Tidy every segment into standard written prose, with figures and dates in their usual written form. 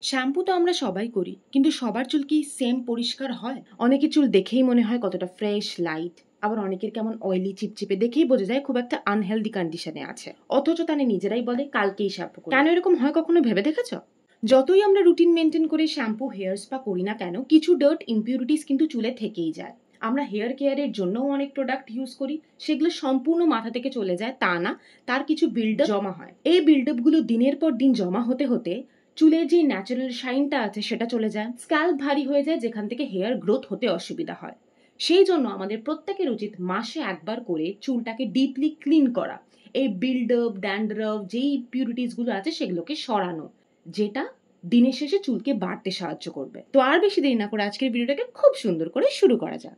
Shampoo তো আমরা সবাই করি, কিন্তু সবার চুল কি সেম পরিষ্কার হয়? অনেকের চুল দেখেই মনে হয় কতটা ফ্রেশ, লাইট। আবার অনেকের কেমন অয়েলি, চিপচিপে, দেখেই বোঝা যায় খুব একটা আনহেলদি কন্ডিশনে আছে। অথচ তারা নিজেরাই বলে কালকেই শ্যাম্পু করব। কেন এরকম হয় কখনো ভেবে দেখেছ? যতই আমরা রুটিন মেনটেন করে শ্যাম্পু, হেয়ার স্পা করি না কেন, কিছু ডার্ট, ইমপিউরিটিস কিন্তু চুলে থেকেই যায়। আমরা হেয়ার কেয়ারের জন্যও অনেক প্রোডাক্ট ইউজ করি, সেগুলো সম্পূর্ণ মাথা থেকে চলে যায় তা না, তার কিছু বিল্ডআপ জমা হয়। এই বিল্ডআপ গুলো দিনের পর দিন জমা হতে হতে চুলের যে ন্যাচারাল শাইনটা আছে সেটা চলে যায়, স্ক্যাল্প ভারী হয়ে যায়, যেখান থেকে হেয়ার গ্রোথ হতে অসুবিধা হয়। সেই জন্য আমাদের প্রত্যেকের উচিত মাসে একবার করে চুলটাকে ডিপলি ক্লিন করা, এই বিল্ডআপ, ড্যান্ড্রাফ, যেই পিউরিটিস গুলো আছে সেগুলোকে সরানো, যেটা দিনের শেষে চুলকে বাড়তে সাহায্য করবে। তো আর বেশি দেরি না করে আজকের ভিডিওটাকে খুব সুন্দর করে শুরু করা যাক।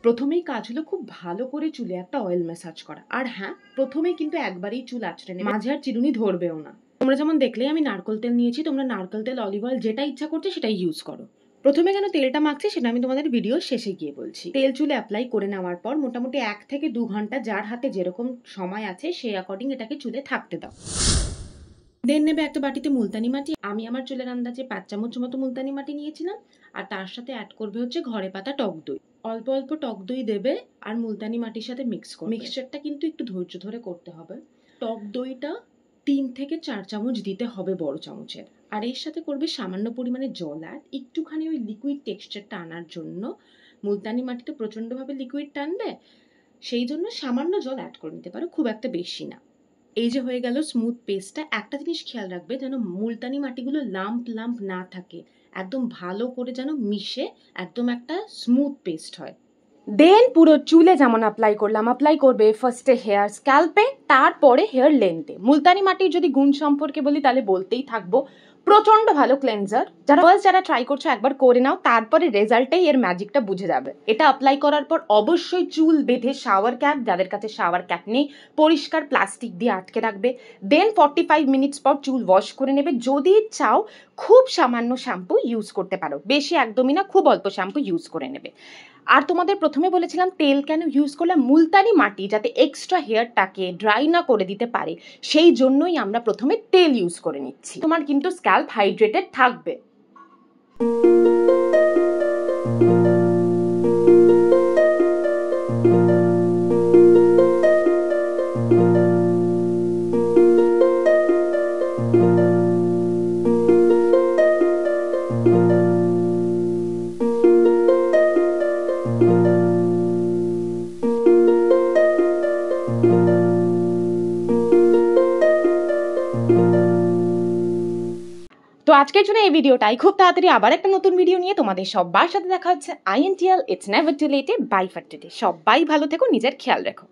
প্রথমেই কাজ হলো খুব ভালো করে চুলে একটা অয়েল ম্যাসাজ করা। আর হ্যাঁ, প্রথমেই কিন্তু একবারেই চুল আঁচড়ে নেবে, মাঝে আর চিরুনি ধরবেও না। তোমরা যেমন দেখলে আমি নারকেল তেল নিয়েছি, তোমরা নারকেল তেল, অলিভ অয়েল যেটা ইচ্ছা করছে সেটাই ইউজ করো। প্রথমে কেন তেলটা মাখছি সেটা আমি তোমাদের ভিডিও শেষে গিয়ে বলছি। তেল চুলে অ্যাপ্লাই করে নেওয়ার পর মোটামুটি 1 থেকে 2 ঘন্টা যার হাতে যেরকম সময় আছে সেই অ্যাকর্ডিং এটাকে চুলে থাকতে দাও। দেন নেবে একটা বাটিতে মুলতানি মাটি। আমি আমার চুলের আন্দাজে 5 চামচ মতো মুলতানি মাটি নিয়েছিলাম। আর তার সাথে অ্যাড করবে হচ্ছে ঘরে পাতা টক দই। অল্প অল্প টক দই দেবে আর মুলতানি মাটির সাথে মিক্স করবে। মিক্সচারটা কিন্তু একটু ধৈর্য ধরে করতে হবে। টক দইটা 3 থেকে 4 চামচ দিতে হবে বড় চামচের। আর এর সাথে করবে সামান্য পরিমাণে জল অ্যাড, একটুখানি ওই লিকুইড টেক্সচারটা আনার জন্য। মুলতানি মাটিতে প্রচণ্ডভাবে লিকুইড টানবে, সেই জন্য সামান্য জল অ্যাড করে নিতে পারো, খুব একটা বেশি না। এই যে হয়ে গেল স্মুথ পেস্টটা। একটা জিনিস খেয়াল রাখবে যেন মুলতানি মাটিগুলো লাম্প লাম্প না থাকে, একদম ভালো করে যেন মিশে একদম একটা স্মুথ পেস্ট হয়। দেন পুরো চুলে যেমন অ্যাপ্লাই করলাম, অ্যাপ্লাই করবে ফার্স্টে হেয়ার স্ক্যাল্পে, তারপরে হেয়ার লেন্থে। মুলতানি মাটির যদি গুণ সম্পর্কে বলি তাহলে বলতেই থাকবো, প্রচন্ড ভালো ক্লেনজার। যারা ট্রাই করছো একবার করে নাও, তারপরে রেজাল্টেই এর ম্যাজিকটা বুঝে যাবে। এটা অ্যাপ্লাই করার পর অবশ্যই চুল বেঁধে শাওয়ার ক্যাপ, যাদের কাছে শাওয়ার ক্যাপ নেই, পরিষ্কার প্লাস্টিক দিয়ে আটকে রাখবে। দেন 45 মিনিটস পর চুল ওয়াশ করে নেবে। যদি চাও খুব সামান্য শ্যাম্পু ইউজ করতে পারো, বেশি একদমই না, খুব অল্প শ্যাম্পু ইউজ করে নেবে। আর তোমাদের প্রথমে বলেছিলাম তেল কেন ইউজ করলাম, মুলতানি মাটি যাতে এক্সট্রা হেয়ারটাকে ড্রাই না করে দিতে পারে, সেই জন্যই আমরা প্রথমে তেল ইউজ করে নিচ্ছি। তোমার কিন্তু স্ক্যাল্প হাইড্রেটেড থাকবে। তো আজকের জন্য এই ভিডিওটাই, খুব তাড়াতাড়ি আবার একটা নতুন ভিডিও নিয়ে তোমাদের সবার সাথে দেখা হচ্ছে। INTL, it's never too late, bye for today. সবাই ভালো থেকো, নিজের খেয়াল রেখো।